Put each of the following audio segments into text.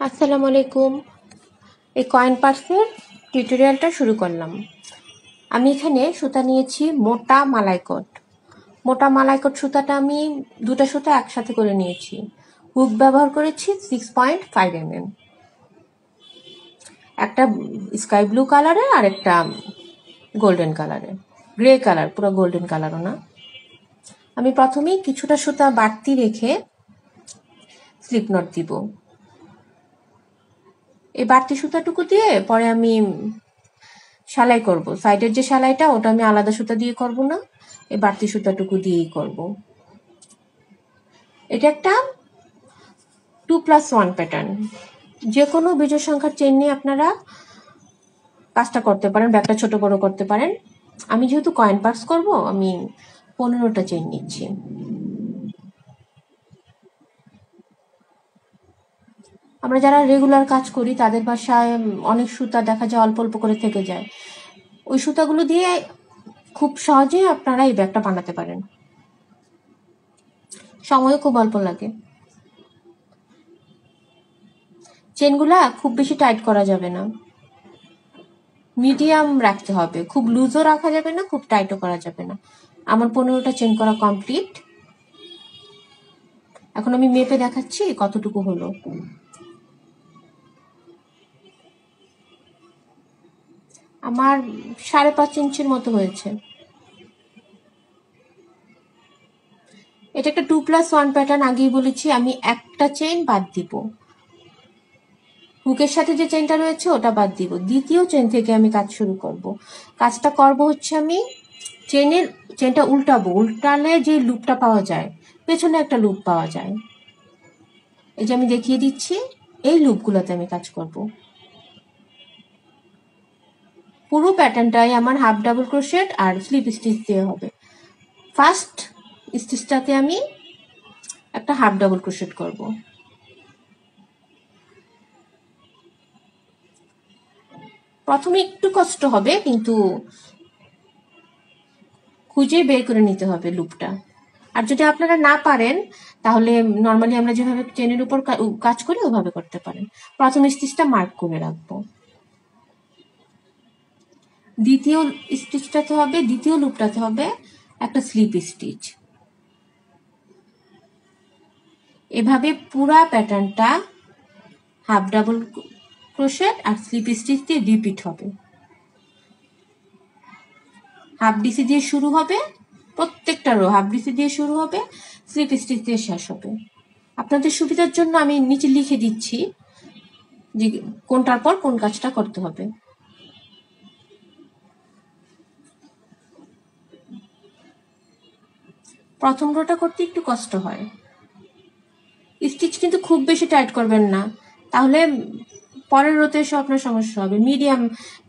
আসসালামু আলাইকুম। এই কয়েন পার্সের টিউটোরিয়ালটা শুরু করলাম। আমি এখানে সুতা নিয়েছি মোটা মালাইকট। মোটা মালাইকট সুতাটা আমি দুটো সুতা একসাথে করে নিয়েছি। হুক ব্যবহার করেছি 6.5 mm, একটা স্কাই ব্লু কালারের আর একটা গোল্ডেন কালারের, গ্রে কালার, পুরো গোল্ডেন কালারও না। আমি প্রথমেই কিছুটা সুতা বাড়তি রেখে স্লিপ নট দিব। এই বাড়তি সুতাটুকু দিয়ে পরে আমি সেলাই করব। সাইডের যে সেলাইটা ওটা আমি আলাদা সুতা দিয়ে করব না, এই বাড়তি সুতাটুকু দিয়েই করব। এটা একটা 2+1 প্যাটার্ন। যে কোনো বিজোড় সংখ্যার চেন নিয়ে আপনারা কাজটা করতে পারেন, ব্যাগটা ছোট বড় করতে পারেন। আমি যেহেতু কয়েন পার্স করব, আমি 15টা চেন নিচ্ছি। আমরা যারা রেগুলার কাজ করি তাদের বাসায় অনেক সুতা দেখা যায় অল্প অল্প করে থেকে যায়। ওই সুতাগুলো দিয়ে খুব সহজেই আপনারা এই ব্যাগটা বানাতে পারেন। সময়ও খুব অল্প লাগে। চেনগুলা খুব বেশি টাইট করা যাবে না, মিডিয়াম রাখতে হবে। খুব লুজও রাখা যাবে না, খুব টাইটও করা যাবে না। আমার 15টা চেন করা কমপ্লিট। এখন আমি মেপে দেখাচ্ছি কতটুকু হলো। আমার 5.5 ইঞ্চির মতো হয়েছে। এটা একটা 2+1 প্যাটার্ন। আগেই বলেছি আমি একটা চেন বাদ দিব, হুকের সাথে যে চেনটা রয়েছে ওটা বাদ দিব। দ্বিতীয় চেন থেকে আমি কাজ শুরু করব। কাজটা করব হচ্ছে আমি চেনটা উল্টাবো। উল্টালে যে লুপটা পাওয়া যায়, পেছনে একটা লুপ পাওয়া যায়, এই যে আমি দেখিয়ে দিচ্ছি, এই লুপগুলোতে আমি কাজ করব। পুরো প্যাটার্নটাই আমার হাফ ডাবল ক্রোশেট আর স্লিপ স্টিচ দিয়ে হবে। ফার্স্ট স্টিচটাতে আমি একটা হাফ ডাবল ক্রোশেট করব। প্রথমে একটু কষ্ট হবে, কিন্তু খুঁজে বের করে নিতে হবে লুপটা। আর যদি আপনারা না পারেন তাহলে নর্মালি আমরা যেভাবে চেনের উপর কাজ করি ওভাবে করতে পারেন। প্রথম স্টিচটা মার্ক করে রাখবো। দ্বিতীয় স্টিচটাতে হবে, দ্বিতীয় লুপটাতে হবে একটা স্লিপ স্টিচ। এভাবে পুরা প্যাটার্নটা হাফ ডাবল ক্রোশেট আর স্লিপ স্টিচ দিয়ে রিপিট হবে। হাফ ডিসি দিয়ে শুরু হবে, প্রত্যেকটা রো হাফ ডিসি দিয়ে শুরু হবে, স্লিপ স্টিচ দিয়ে শেষ হবে। আপনাদের সুবিধার জন্য আমি নিচে লিখে দিচ্ছি যে কোনটার পর কোন কাজটা করতে হবে। প্রথম রোটা করতে একটু কষ্ট হয়। স্টিচ কিন্তু খুব বেশি টাইট করবেন না, তাহলে পরের রোতে এসে আপনার সমস্যা হবে। মিডিয়াম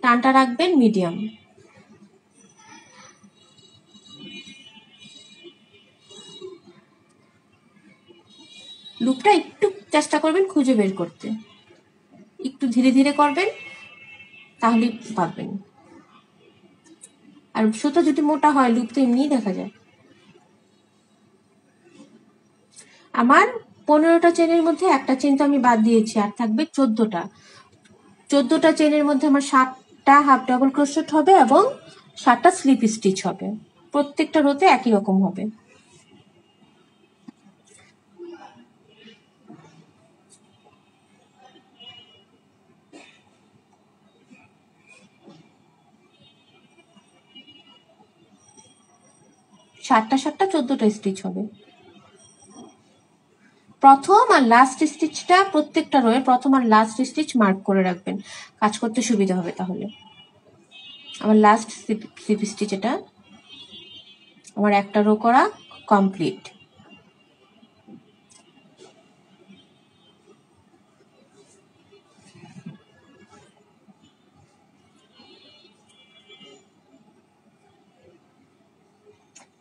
টানটা রাখবেন, মিডিয়াম। লুপটা একটু চেষ্টা করবেন খুঁজে বের করতে, একটু ধীরে ধীরে করবেন, তাহলে পারবেন। আর সুতা যদি মোটা হয় লুপ তো এমনিই দেখা যায়। আমার 15টা চেনের মধ্যে একটা চেন তো আমি বাদ দিয়েছি, আর থাকবে 14টা। 14টা চেনের মধ্যে আমার 7টা হাফ ডাবল ক্রোশেট হবে এবং 7টা স্লিপ স্টিচ হবে। প্রত্যেকটা রোতে একই রকম হবে। সাতটা 14টা স্টিচ হবে। প্রথম আর লাস্ট স্টিচটা প্রত্যেকটা রোয়ে প্রথম আর লাস্ট স্টিচ মার্ক করে রাখবেন, কাজ করতে সুবিধা হবে। তাহলে আমার লাস্ট স্লিপ স্টিচ এটা, আমার একটা রো করা কমপ্লিট।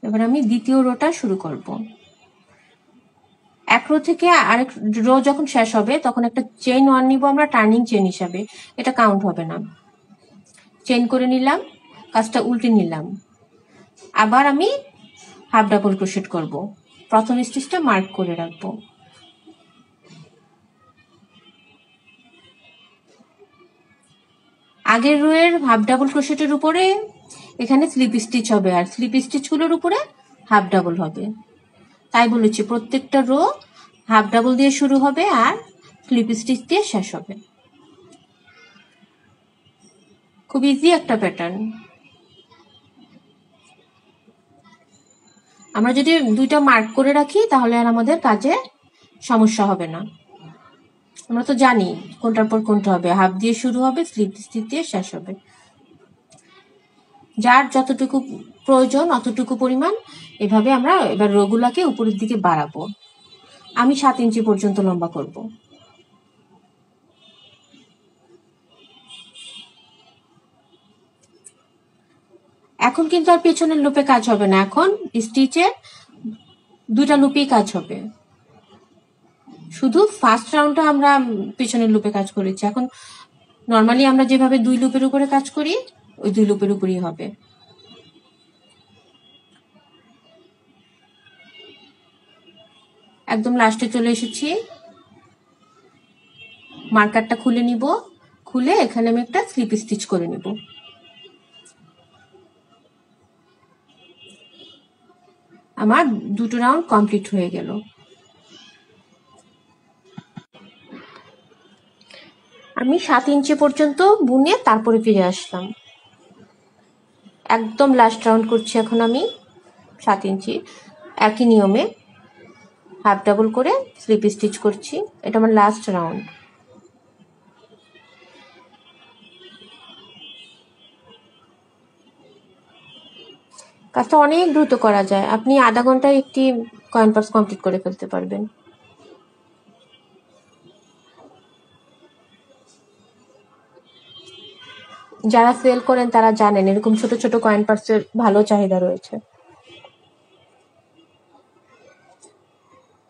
এবার আমি দ্বিতীয় রোটা শুরু করব। এক রো থেকে আরেক রো যখন শেষ হবে তখন একটা চেইন ওয়ান নিব আমরা টার্নিং চেইন হিসাবে, এটা কাউন্ট হবে না। চেইন করে নিলাম, কাজটা উল্টে নিলাম, আবার আমি হাফ ডাবল ক্রোশেট করব। প্রথম স্টিচটা মার্ক করে রাখবো। আগের রোয়ের হাফ ডাবল ক্রোশেটের উপরে এখানে স্লিপ স্টিচ হবে, আর স্লিপ স্টিচগুলোর উপরে হাফ ডাবল হবে। তাই বলেছি প্রত্যেকটা রো হাফ ডাবল দিয়ে শুরু হবে আর স্লিপ স্টিচ দিয়ে শেষ হবে। খুব ইজি একটা প্যাটার্ন। আমরা যদি দুইটা মার্ক করে রাখি তাহলে আর আমাদের কাজে সমস্যা হবে না। আমরা তো জানি কোনটার পর কোনটা হবে, হাফ দিয়ে শুরু হবে, স্লিপ স্টিচ দিয়ে শেষ হবে। যার যতটুকু প্রয়োজন অতটুকু পরিমাণ এভাবে আমরা এবার রোগুলাকে উপরের দিকে বাড়াবো। আমি 7 ইঞ্চি পর্যন্ত লম্বা করব। এখন কিন্তু আর পেছনের লুপে কাজ হবে না, এখন স্টিচের দুইটা লুপেই কাজ হবে। শুধু ফার্স্ট রাউন্ডটা আমরা পেছনের লুপে কাজ করেছি, এখন নর্মালি আমরা যেভাবে 2 লুপের উপরে কাজ করি ওই 2 লুপের উপরেই হবে। একদম লাস্টে চলে এসেছি, মার্কারটা খুলে নিব, খুলে এখানে আমি একটা স্লিপ স্টিচ করে নিব। আমার দুটো রাউন্ড কমপ্লিট হয়ে গেল। আমি 7 ইঞ্চি পর্যন্ত বুনে তারপরে ফিরে আসলাম। একদম লাস্ট রাউন্ড করছি এখন আমি 7 ইঞ্চি, একই নিয়মে হাফ ডাবল করে স্লিপ স্টিচ করছি। এটা আমার লাস্ট রাউন্ড। কাজটা অনেক দ্রুত করা যায়, আপনি আধা ঘন্টায় একটি কয়েন পার্স কমপ্লিট করে ফেলতে পারবেন। যারা সেল করেন তারা জানেন এরকম ছোট ছোট কয়েন পার্সের ভালো চাহিদা রয়েছে।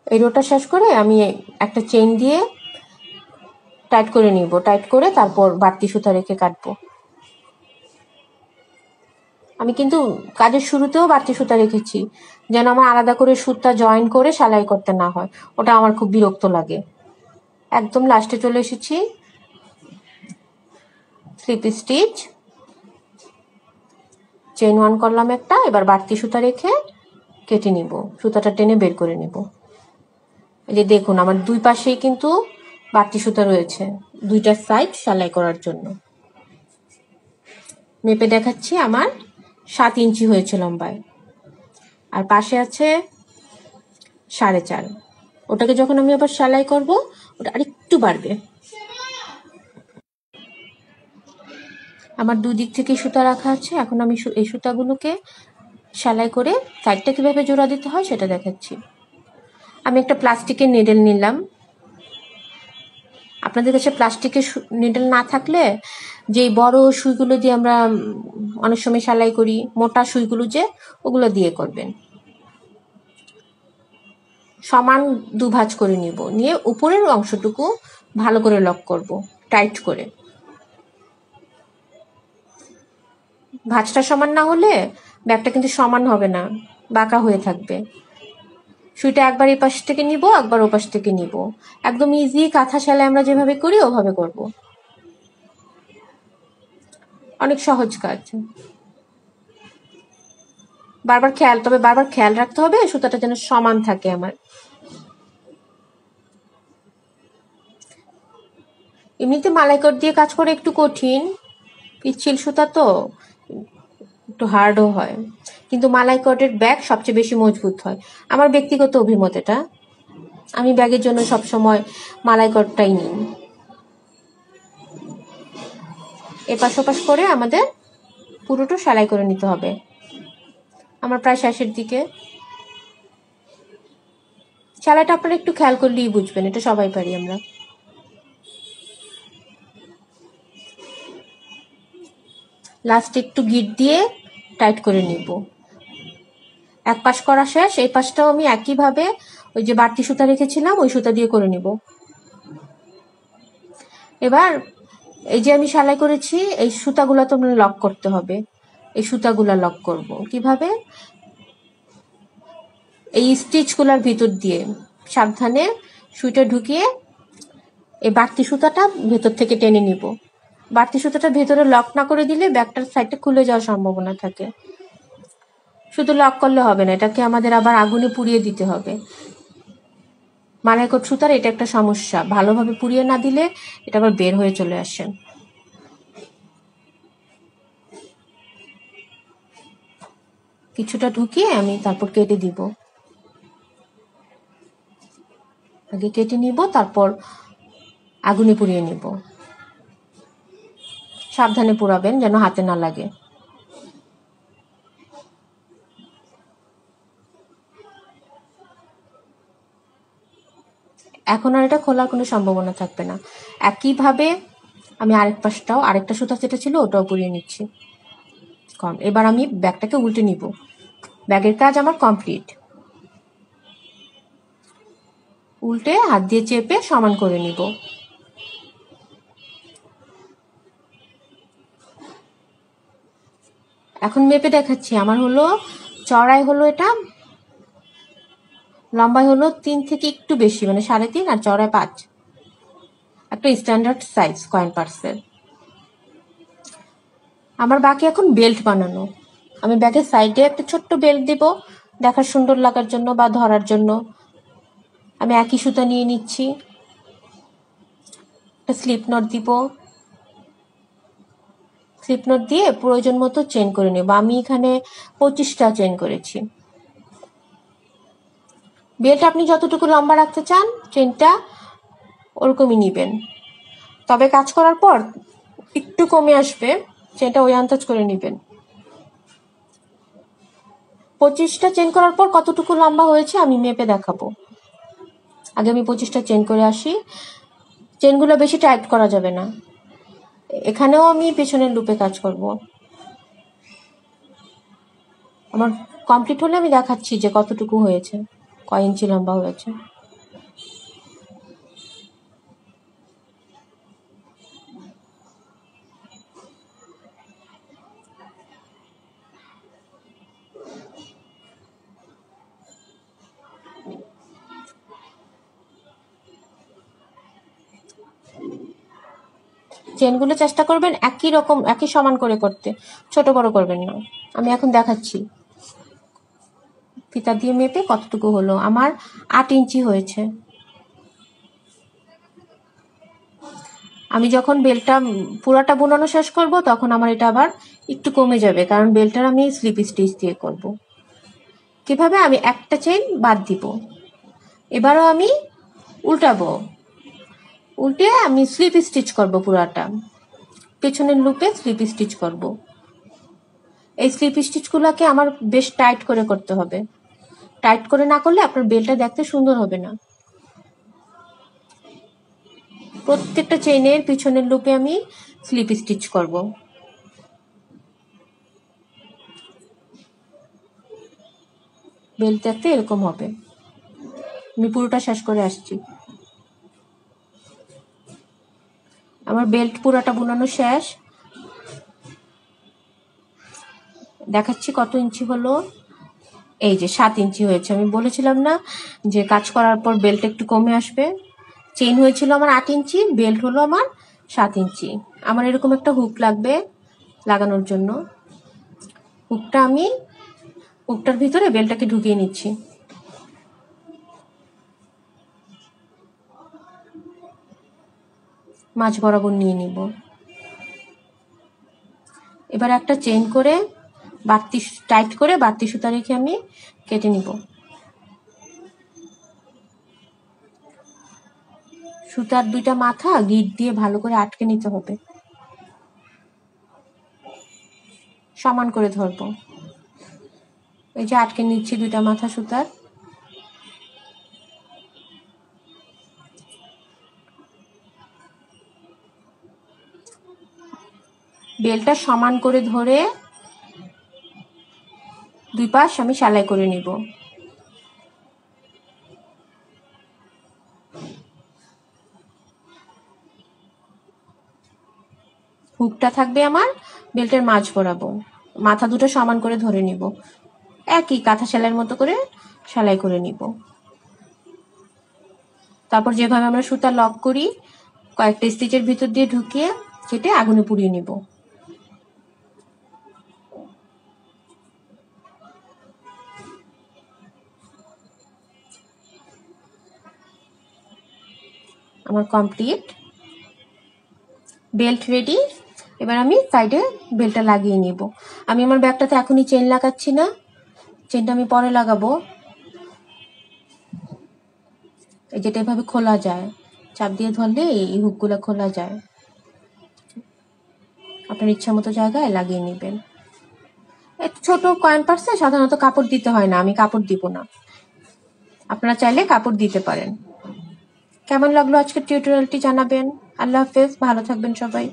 এই রোটা শেষ করে আমি একটা চেইন দিয়ে টাইট করে নিব, টাইট করে তারপর বাড়তি সুতা রেখে কাটবো। আমি কিন্তু কাজের শুরুতেও বাড়তি সুতা রেখেছি যেন আমার আলাদা করে সুতা জয়েন করে সেলাই করতে না হয়, ওটা আমার খুব বিরক্ত লাগে। একদম লাস্টে চলে এসেছি, স্লিপ স্টিচ, চেইন 1 করলাম একটা, এবার বাড়তি সুতা রেখে কেটে নিব, সুতাটা টেনে বের করে নিব। এই যে দেখুন আমার দুই পাশেই কিন্তু বাড়তি সুতা রয়েছে, দুইটা সাইড সেলাই করার জন্য। মেপে দেখাচ্ছি, আমার 7 ইঞ্চি হয়েছে লম্বায়, আর পাশে আছে 4.5। ওটাকে যখন আমি আবার সেলাই করব ওটা আরেকটু বাড়বে। আমার দুদিক থেকে সুতা রাখা আছে, এখন আমি এই সুতাগুলোকে সেলাই করে সাইডটা কিভাবে জোড়া দিতে হয় সেটা দেখাচ্ছি। আমি একটা প্লাস্টিকের নিডেল নিলাম। আপনাদের কাছে প্লাস্টিকের নিডেল না থাকলে যেই বড় সুইগুলো দিয়ে আমরা অনেক সময় সেলাই করি, মোটা সুইগুলো যে, ওগুলো দিয়ে করবেন। সমান দুভাঁজ করে নিব, নিয়ে উপরের অংশটুকু ভালো করে লক করব টাইট করে। ভাঁজটা সমান না হলে ব্যাগটা কিন্তু সমান হবে না, বাঁকা হয়ে থাকবে। সুইটা একবার এই পাশ থেকে নিব, একবার ও পাশ থেকে নিব। একদম ইজি কাঁথা সেলাই আমরা যেভাবে করি ওভাবে করব, অনেক সহজ কাজ। বারবার খেয়াল রাখতে হবে সুতাটা যেন সমান থাকে আমার। এমনিতে মালাইকট দিয়ে কাজ করে একটু কঠিন, পিচ্ছিল সুতা তো একটু হার্ডও হয়, কিন্তু মালাইকটের ব্যাগ সবচেয়ে বেশি মজবুত হয়। আমার ব্যক্তিগত অভিমত এটা, আমি ব্যাগের জন্য সবসময় মালাইকটটাই নিই। এপাশ ওপাশ করে আমাদের পুরোটা সেলাই করে নিতে হবে। আমার প্রায় শেষের দিকে। সেলাইটা আপনারা একটু খেয়াল করলেই বুঝবেন, এটা সবাই পারি আমরা। লাস্টে একটু গিট দিয়ে টাইট করে নিব। এক পাশ করা শেষ, এই পাশটাও আমি একইভাবে ওই যে বাড়তি সুতা রেখেছিলাম ওই সুতা দিয়ে করে নিব। এবার এই যে আমি সেলাই করেছি এই সুতাগুলো তোমরা লক করতে হবে। এই সুতাগুলা লক করব কিভাবে, এই স্টিচগুলার ভিতর দিয়ে সাবধানে সুইটা ঢুকিয়ে এই বাড়তি সুতাটা ভেতর থেকে টেনে নিব, বাড়তি সুতোটা ভেতরে লক না করে দিলে ব্যাগটার সাইডটা খুলে যাওয়ার সম্ভাবনা থাকে। শুধু লক করলে হবে না, এটাকে আমাদের আবার আগুনে পুড়িয়ে দিতে হবে। মালাইকোট সুতার এটা একটা সমস্যা, ভালোভাবে পুড়িয়ে না দিলে এটা আবার বের হয়ে চলে আসে। কিছুটা ঢুকিয়ে আমি তারপর কেটে দিব। আগে কেটে নিব, তারপর আগুনে পুড়িয়ে নিব। সাবধানে পোড়াবেন যেন হাতে না লাগে। এখন আর এটা খোলার কোনো সম্ভাবনা থাকবে না। একইভাবে আমি আরেকটা সুতা যেটা ছিল ওটাও পুড়িয়ে নিচ্ছি। এবার আমি ব্যাগটাকে উল্টে নিব। ব্যাগের কাজ আমার কমপ্লিট। উল্টে হাত দিয়ে চেপে সমান করে নিব। এখন মেপে দেখাচ্ছি। আমার হলো চড়াই হলো এটা, লম্বাই হলো 3 থেকে একটু বেশি, মানে 3.5, আর চড়াই 5। একটা স্ট্যান্ডার্ড সাইজ কয়েন পার্সেল। আমার বাকি এখন বেল্ট বানানো। আমি ব্যাগের সাইডে একটা ছোট্ট বেল্ট দিব, দেখার সুন্দর লাগার জন্য বা ধরার জন্য। আমি একই সুতা নিয়ে নিচ্ছি, একটা স্লিপ নট দিব। স্লিপ নট দিয়ে প্রয়োজন মতো চেন করে নেব। আমি এখানে 25টা চেন করেছি। বেল্ট আপনি যতটুকু লম্বা রাখতে চান চেনটা ওরকমই নিবেন, তবে কাজ করার পর একটু কমে আসবে, চেনটা ওই আন্দাজ করে নিবেন। 25টা চেন করার পর কতটুকু লম্বা হয়েছে আমি মেপে দেখাবো। আগে আমি 25টা চেন করে আসি। চেনগুলো বেশি টাইট করা যাবে না। এখানেও আমি পেছনের লুপে কাজ করব। আমার কমপ্লিট হলে আমি দেখাচ্ছি যে কতটুকু হয়েছে, কয় ইঞ্চি লম্বা হয়েছে। চেনগুলো চেষ্টা করবেন একই সমান করে করতে, ছোট বড় করবেন না। আমি এখন দেখাচ্ছি ফিতা দিয়ে মেপে কতটুকু হলো। আমার 8 ইঞ্চি হয়েছে। আমি যখন বেল্টটা পুরাটা বোনানো শেষ করব তখন আমার এটা আবার একটু কমে যাবে, কারণ বেল্টটার আমি স্লিপ স্টিচ দিয়ে করব। কিভাবে? আমি একটা চেইন বাদ দিব, এবারও আমি উল্টাবো, উল্টে আমি স্লিপ স্টিচ করব পুরাটা, পেছনের লুপে স্লিপ স্টিচ করব। এই স্লিপ স্টিচগুলোকে আমার বেশ টাইট করে করতে হবে। টাইট করে না করলে আপনার বেল্টটা দেখতে সুন্দর হবে না। প্রত্যেকটা চেইনের পিছনের লুপে আমি স্লিপ স্টিচ করব। বেল্ট দেখতে এরকম হবে। আমি পুরোটা শেষ করে আসছি। আমার বেল্ট পুরোটা বোনানো শেষ। দেখাচ্ছি কত ইঞ্চি হলো। এই যে 7 ইঞ্চি হয়েছে। আমি বলেছিলাম না যে কাজ করার পর বেল্ট একটু কমে আসবে। চেইন হয়েছিল আমার 8 ইঞ্চি, বেল্ট হলো আমার 7 ইঞ্চি। আমার এরকম একটা হুক লাগবে লাগানোর জন্য। হুকটার ভিতরে বেল্টটাকে ঢুকিয়ে নিচ্ছি। মাঝ বরাবর নিয়ে নিব। এবার একটা চেইন করে টাইট করে বাড়তি সুতা রেখে আমি কেটে নিব। সুতার 2টা মাথা গিট দিয়ে ভালো করে আটকে নিতে হবে। সমান করে ধরবো। এই যে আটকে নিচ্ছি 2টা মাথা সুতার। বেলটা সমান করে ধরে 2 পাশ আমি সেলাই করে নিব। হুকটা থাকবে আমার বেল্টের মাঝ বরাবর। মাথা দুটো সমান করে ধরে নিব। একই কাঁথা সেলাইয়ের মতো করে সেলাই করে নিব। তারপর যেভাবে আমরা সুতা লক করি, কয়েকটা স্টিচের ভিতর দিয়ে ঢুকিয়ে কেটে আগুনে পুড়িয়ে নিব। আমার কমপ্লিট, বেল্ট রেডি। এবার আমি সাইডে বেল্টটা লাগিয়ে নিব। আমি আমার ব্যাগটাতে এখনই চেন লাগাচ্ছি না, চেনটা আমি পরে লাগাবো। এই যেটা এভাবে খোলা যায়, চাপ দিয়ে ধরলে এই হুকগুলো খোলা যায়। আপনার ইচ্ছা মতো জায়গায় লাগিয়ে নেবেন। ছোট কয়েন পার্সে সাধারণত কাপড় দিতে হয় না, আমি কাপড় দিব না, আপনারা চাইলে কাপড় দিতে পারেন। কেমন লাগলো আজকের টিউটোরিয়ালটি জানাবেন। আল্লাহ হাফেজ, ভালো থাকবেন সবাই।